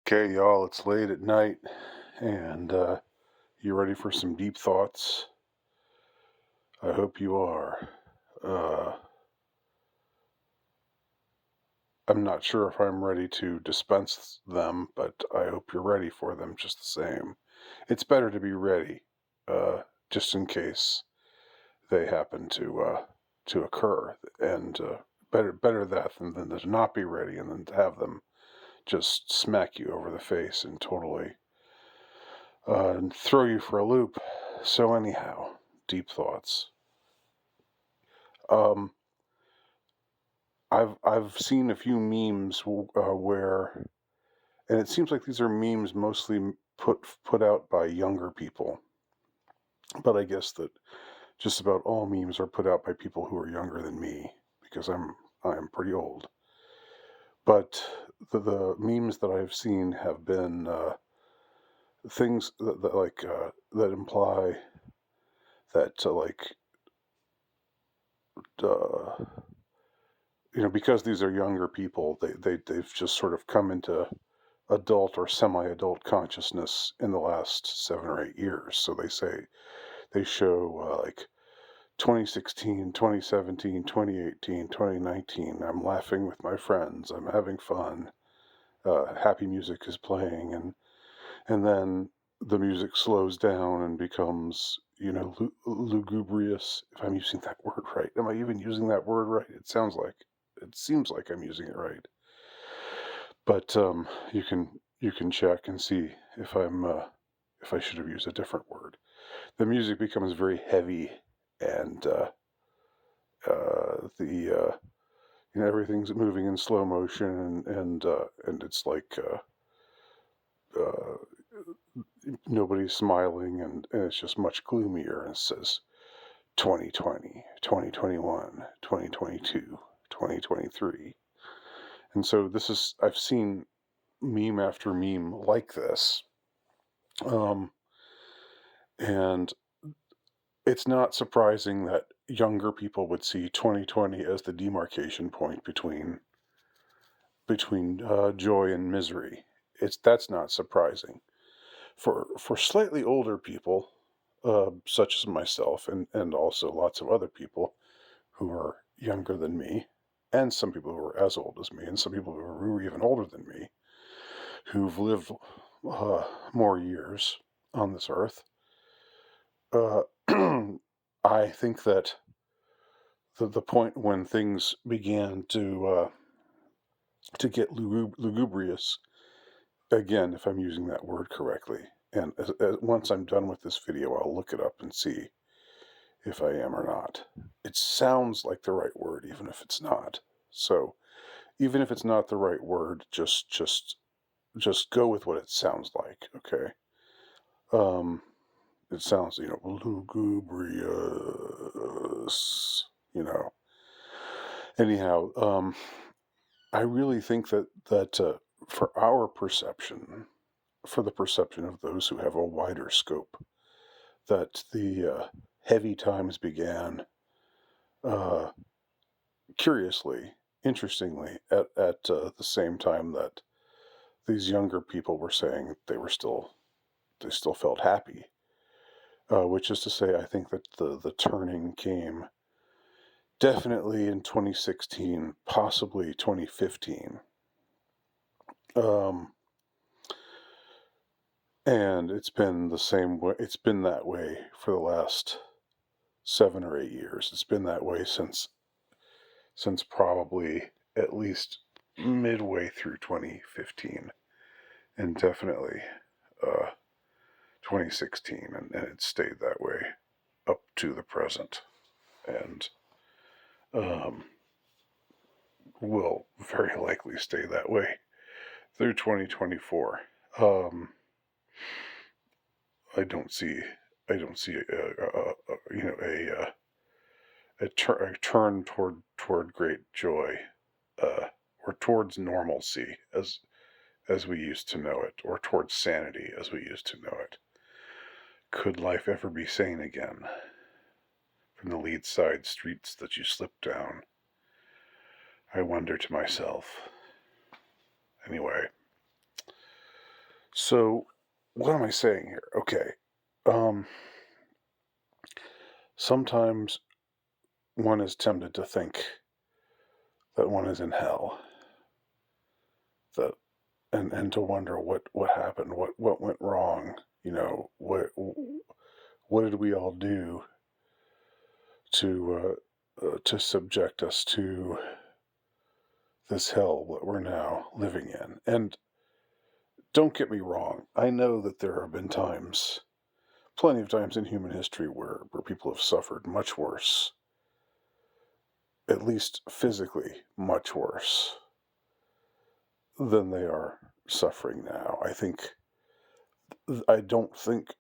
Okay, y'all, it's late at night, and you ready for some deep thoughts? I hope you are. Uh, I'm not sure if I'm ready to dispense them, but I hope you're ready for them just the same. It's better to be ready, just in case they happen to occur, and better that than to not be ready and then to have them just smack you over the face and totally and throw you for a loop. So anyhow, deep thoughts. Um, I've seen a few memes where, and it seems like these are memes mostly put out by younger people. But I guess that just about all memes are put out by people who are younger than me because I'm pretty old. But the memes that I've seen have been things that imply that uh, because these are younger people, they've just sort of come into adult or semi-adult consciousness in the last 7 or 8 years. So they show like 2016, 2017, 2018, 2019. I'm laughing with my friends. I'm having fun. Happy music is playing, and then the music slows down and becomes lugubrious. If I'm using that word right, am I even using that word right? It seems like I'm using it right. But you can check and see if I should have used a different word. The music becomes very heavy, and the everything's moving in slow motion, and it's like uh, nobody's smiling, and it's just much gloomier. And it says 2020, 2021, 2022, 2023, and so I've seen meme after meme like this. Um, and it's not surprising that younger people would see 2020 as the demarcation point between joy and misery. That's not surprising. For slightly older people, such as myself, and also lots of other people who are younger than me, and some people who are as old as me, and some people who are even older than me, who've lived more years on this earth. Uh, I think that the point when things began to get lugubrious, again, if I'm using that word correctly, and once I'm done with this video, I'll look it up and see if I am or not. It sounds like the right word, even if it's not. So even if it's not the right word, just go with what it sounds like. Okay. Um, it sounds lugubrious. You know. Anyhow, I really think that for our perception, for the perception of those who have a wider scope, that the heavy times began uh, curiously, interestingly, at the same time that these younger people were saying they still felt happy. Which is to say, I think that the turning came definitely in 2016, possibly 2015. Um, and it's been the same way. It's been that way for the last 7 or 8 years. It's been that way since probably at least midway through 2015, and definitely uh, 2016, and it stayed that way up to the present, and um, will very likely stay that way through 2024. Um, I don't see a turn toward great joy, or towards normalcy as we used to know it, or towards sanity as we used to know it. Could life ever be sane again? From the lead side streets that you slip down, I wonder to myself. Anyway, So, what am I saying here? Okay. Um, Sometimes one is tempted to think that one is in hell, that and to wonder what happened, what went wrong, what did we all do to subject us to this hell that we're now living in. And don't get me wrong, I know that there have been times, plenty of times in human history where people have suffered much worse, at least physically much worse than they are suffering now. I don't think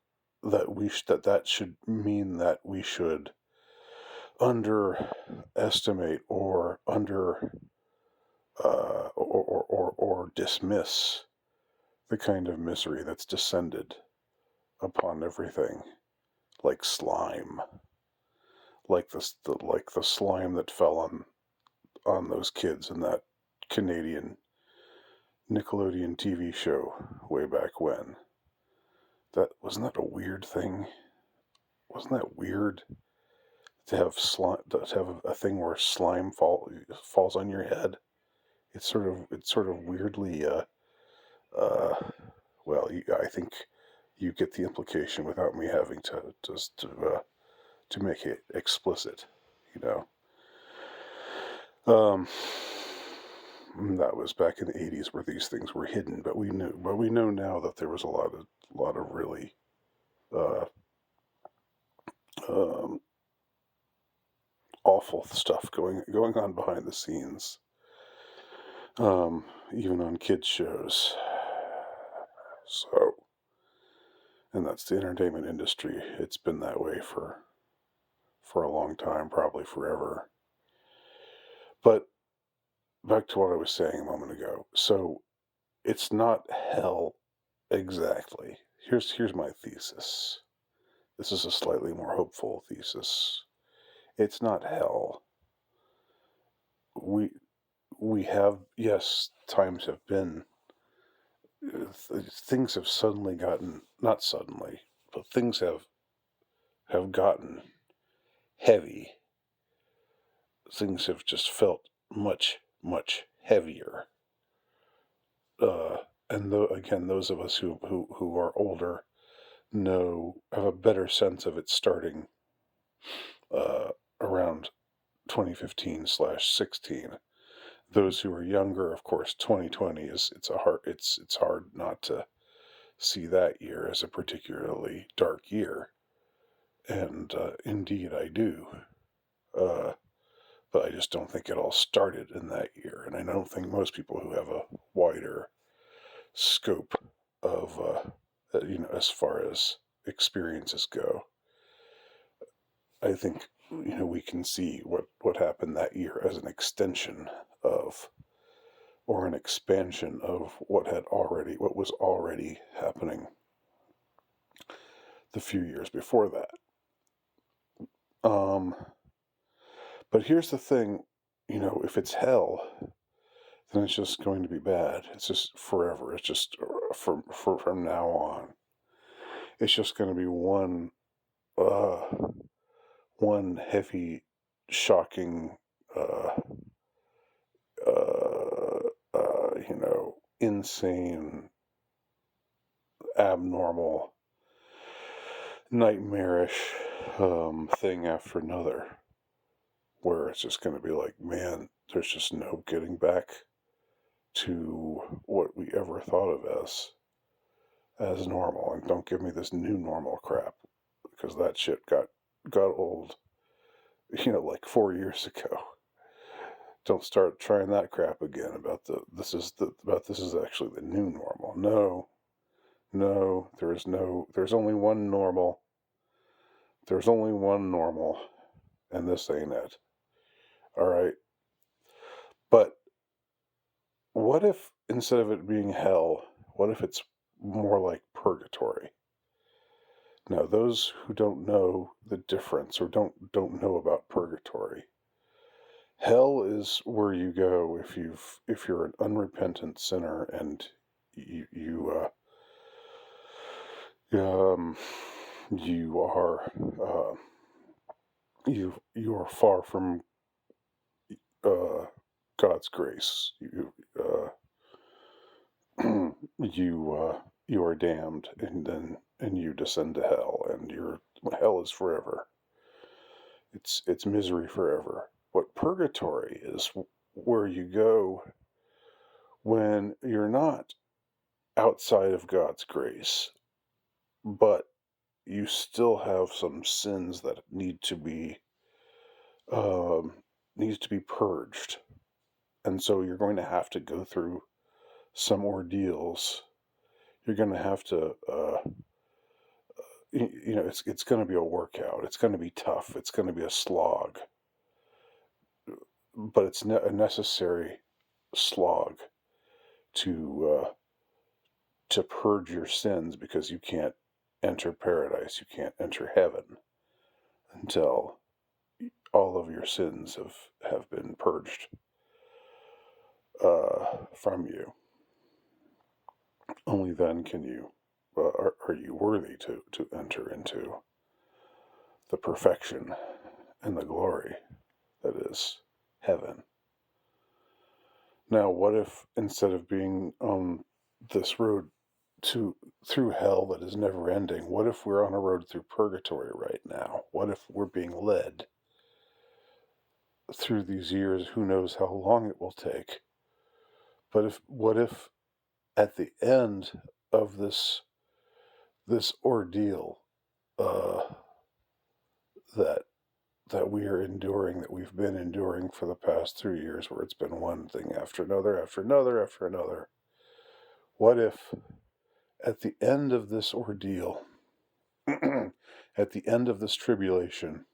that that should mean that we should underestimate or or dismiss the kind of misery that's descended upon everything, like slime, like the slime that fell on those kids in that Canadian Nickelodeon TV show way back when. That wasn't that a weird thing? Wasn't that weird to have slime, to have a thing where slime falls on your head? It's sort of weirdly uh well, I think you get the implication without me having to make it explicit, you know. Um, that was back in the '80s where these things were hidden, but we know now that there was a lot of really uh, um, awful stuff going on behind the scenes, even on kids shows. So, and that's the entertainment industry. It's been that way for a long time, probably forever. But back to what I was saying a moment ago. So it's not hell exactly. Here's my thesis. This is a slightly more hopeful thesis. It's not hell. We we have, yes, times have been things have suddenly gotten, not suddenly, but things have gotten heavy. Things have just felt much heavier. Uh, and again, those of us who are older have a better sense of it starting uh, around 2015/16. Those who are younger, of course, 2020 it's hard not to see that year as a particularly dark year, and indeed I do. Uh, but I just don't think it all started in that year, and I don't think most people who have a wider scope of as far as experiences go, I think we can see what happened that year as an extension of or an expansion of what was already happening the few years before that. Um, but here's the thing, if it's hell, then it's just going to be bad. It's just forever. It's just from now on. It's just going to be uh, one heavy, shocking, uh, insane, abnormal, nightmarish thing after another, where it's just going to be like, man, there's just no getting back to what we ever thought of as normal. And don't give me this new normal crap, because that shit got old, like 4 years ago. Don't start trying that crap again about this is actually the new normal. No, there's only one normal. There's only one normal, and this ain't it. All right. But what if instead of it being hell, what if it's more like purgatory? Now, those who don't know the difference or don't know about purgatory, hell is where you go if you're an unrepentant sinner and you Um, you are you are far from uh, God's grace. You are damned, and you descend to hell, and your hell is forever. It's misery forever. What purgatory is, where you go when you're not outside of God's grace, but you still have some sins that um, needs to be purged, and so you're going to have to go through some ordeals. You're going to have to, it's going to be a workout. It's going to be tough. It's going to be a slog, but it's a necessary slog to purge your sins, because you can't enter paradise. You can't enter heaven until all of your sins have been purged from you. Only then can you are you worthy to enter into the perfection and the glory that is heaven. Now, what if instead of being on this road to through hell that is never ending, what if we're on a road through purgatory right now? What if we're being led through these years? Who knows how long it will take? But what if at the end of this ordeal, uh, that we are enduring, that we've been enduring for the past 3 years, where it's been one thing after another, after another, after another. What if at the end of this ordeal, at the end of this tribulation,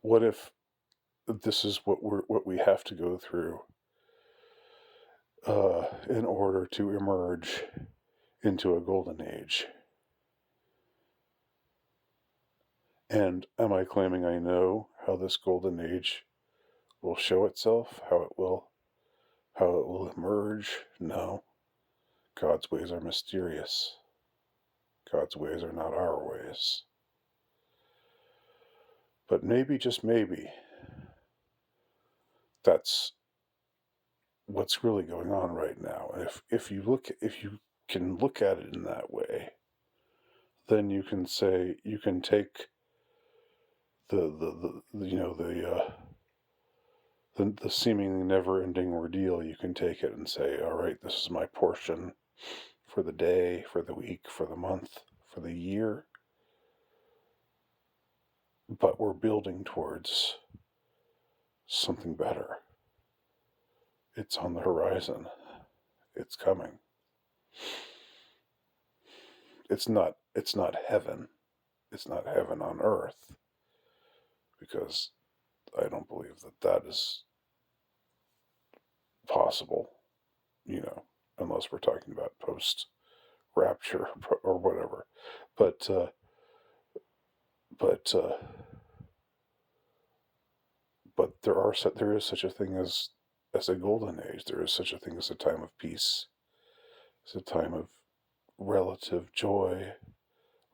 what if this is what we have to go through in order to emerge into a golden age? And am I claiming I know how this golden age will show itself, how it will emerge? No. God's ways are mysterious. God's ways are not our ways. But maybe, just maybe, that's what's really going on right now. And if you can look at it in that way, then you can say, you can take the you know the seemingly never-ending ordeal. You can take it and say, all right, this is my portion for the day, for the week, for the month, for the year. But we're building towards something better. It's on the horizon. It's coming. It's not heaven. It's not heaven on earth, because I don't believe that is possible, unless we're talking about post rapture or whatever. But but uh, but there is such a thing as a golden age. There is such a thing as a time of peace. It's a time of relative joy,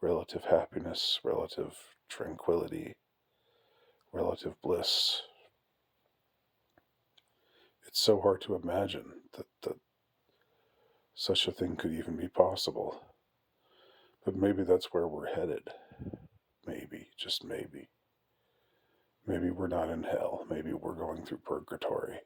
relative happiness, relative tranquility, relative bliss. It's so hard to imagine that such a thing could even be possible. But maybe that's where we're headed. Maybe, just maybe. Maybe we're not in hell. Maybe we're going through purgatory.